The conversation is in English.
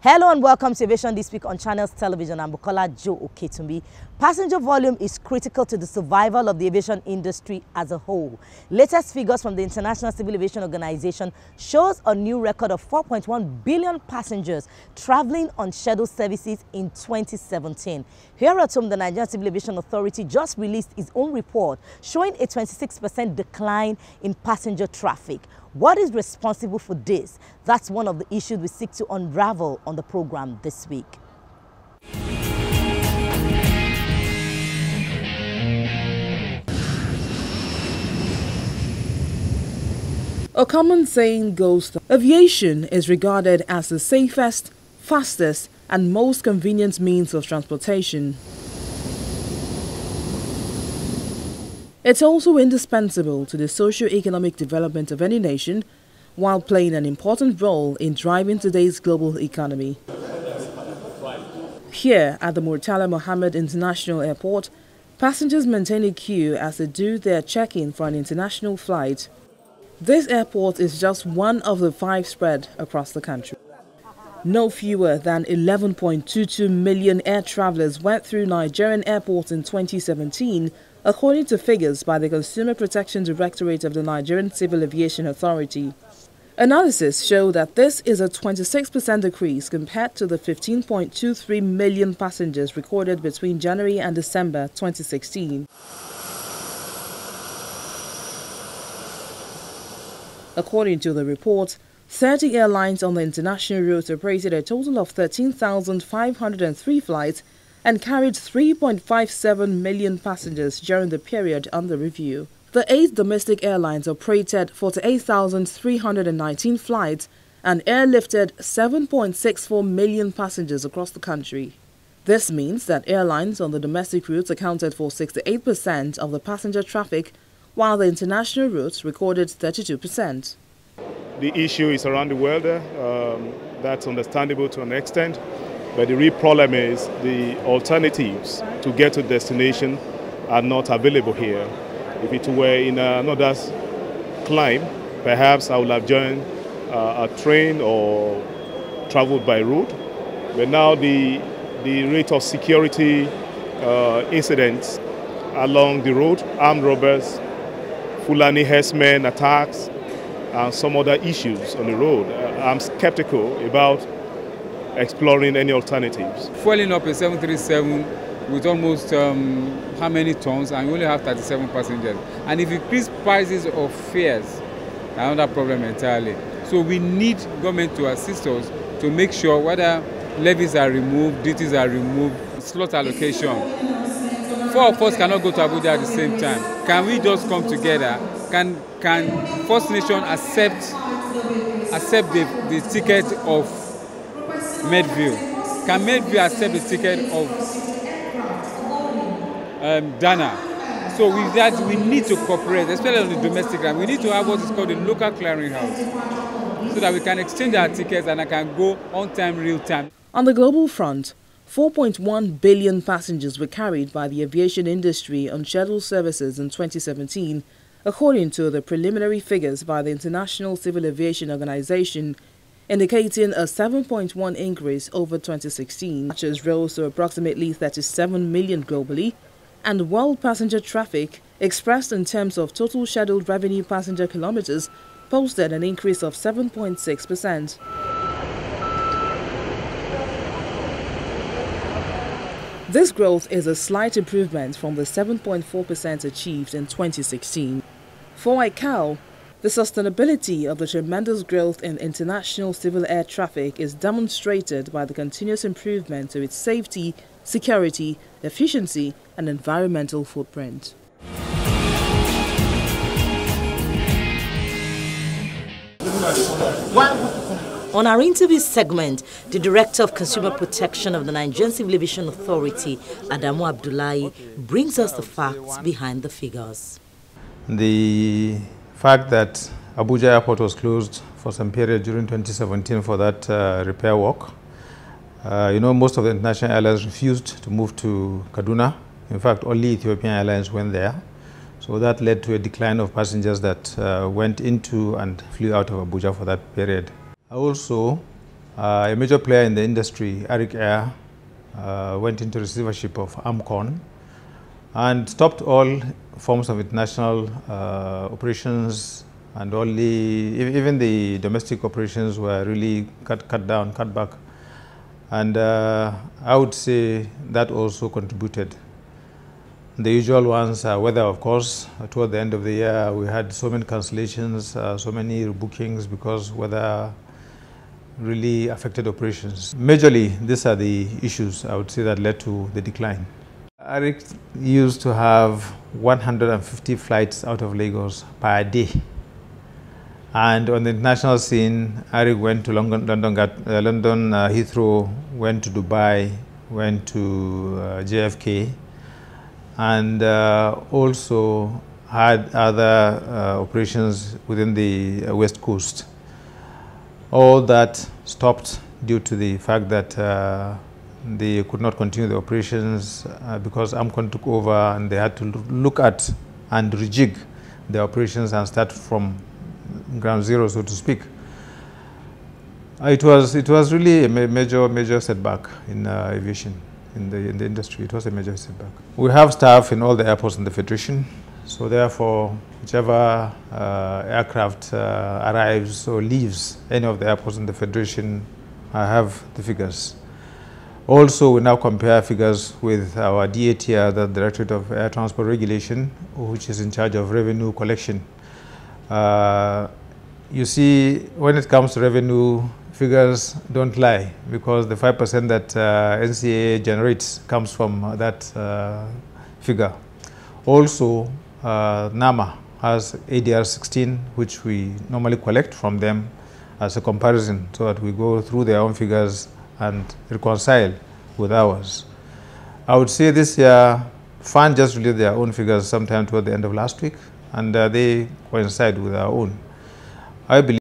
Hello and welcome to Aviation This Week on Channels Television. I'm Bukola Joe Oketumbi. Passenger volume is critical to the survival of the aviation industry as a whole. Latest figures from the International Civil Aviation Organization shows a new record of 4.1 billion passengers traveling on scheduled services in 2017. Here at home, the Nigerian Civil Aviation Authority just released its own report showing a 26% decline in passenger traffic. What is responsible for this? That's one of the issues we seek to unravel on the program this week. A common saying goes that aviation is regarded as the safest, fastest, and most convenient means of transportation. It's also indispensable to the socio-economic development of any nation, while playing an important role in driving today's global economy. Here at the Murtala Mohammed International Airport, passengers maintain a queue as they do their check-in for an international flight. This airport is just one of the 5 spread across the country. No fewer than 11.22 million air travelers went through Nigerian airports in 2017, according to figures by the Consumer Protection Directorate of the Nigerian Civil Aviation Authority. Analysis showed that this is a 26% decrease compared to the 15.23 million passengers recorded between January and December 2016. According to the report, 30 airlines on the international route operated a total of 13,503 flights and carried 3.57 million passengers during the period under review. The 8 domestic airlines operated 48,319 flights and airlifted 7.64 million passengers across the country. This means that airlines on the domestic routes accounted for 68% of the passenger traffic, while the international routes recorded 32%. The issue is around the world. That's understandable to an extent. But the real problem is the alternatives to get to destination are not available here. If it were in another climb, perhaps I would have joined a train or traveled by road. But now the rate of security incidents along the road, armed robbers, Fulani herdsmen attacks, and some other issues on the road, I'm skeptical about exploring any alternatives. Fueling up a 737 with almost how many tons, and we only have 37 passengers. And if you increase prices of fares, another problem entirely. So we need government to assist us to make sure whether levies are removed, duties are removed, slot allocation. 4 of us cannot go to Abuja at the same time. Can we just come together? Can First Nation accept the ticket of Medville? Can Medville accept the ticket of Dana? So with that, we need to cooperate, especially on the domestic line. We need to have what is called a local clearinghouse, so that we can exchange our tickets and I can go on time, real time. On the global front, 4.1 billion passengers were carried by the aviation industry on scheduled services in 2017, according to the preliminary figures by the International Civil Aviation Organization, indicating a 7.1 increase over 2016. Passengers rose to approximately 37 million globally, and world passenger traffic, expressed in terms of total scheduled revenue passenger kilometers, posted an increase of 7.6%. This growth is a slight improvement from the 7.4% achieved in 2016. For ICAO, the sustainability of the tremendous growth in international civil air traffic is demonstrated by the continuous improvement to its safety, security, efficiency, and environmental footprint. On our interview segment, the Director of Consumer Protection of the Nigerian Civil Aviation Authority, Adamu Abdullahi, brings us the facts behind the figures. The fact that Abuja Airport was closed for some period during 2017 for that repair work. Most of the international airlines refused to move to Kaduna. In fact, only Ethiopian Airlines went there. So that led to a decline of passengers that went into and flew out of Abuja for that period. Also, A major player in the industry, Arik Air, went into receivership of AMCON and stopped all forms of international operations, and even the domestic operations were really cut back. And I would say that also contributed. The usual ones are weather, of course. Toward the end of the year, we had so many cancellations, so many rebookings because weather really affected operations. Majorly, these are the issues I would say that led to the decline. Arik used to have 150 flights out of Lagos per day. And on the international scene, Arik went to London Heathrow, went to Dubai, went to JFK, and also had other operations within the West Coast. All that stopped due to the fact that they could not continue the operations because AMCON took over, and they had to look at and rejig the operations and start from ground zero, so to speak. It was really a major setback in aviation, in the industry. It was a major setback. We have staff in all the airports in the Federation, so therefore whichever aircraft arrives or leaves any of the airports in the Federation, I have the figures. Also, we now compare figures with our DATR, the Directorate of Air Transport Regulation, which is in charge of revenue collection. You see, when it comes to revenue, figures don't lie, because the 5% that NCAA generates comes from that figure. Also, NAMA has ADR 16, which we normally collect from them as a comparison, so that we go through their own figures and reconcile with ours. I would say this year, FAN just released their own figures sometime toward the end of last week, and they coincide with our own. I believe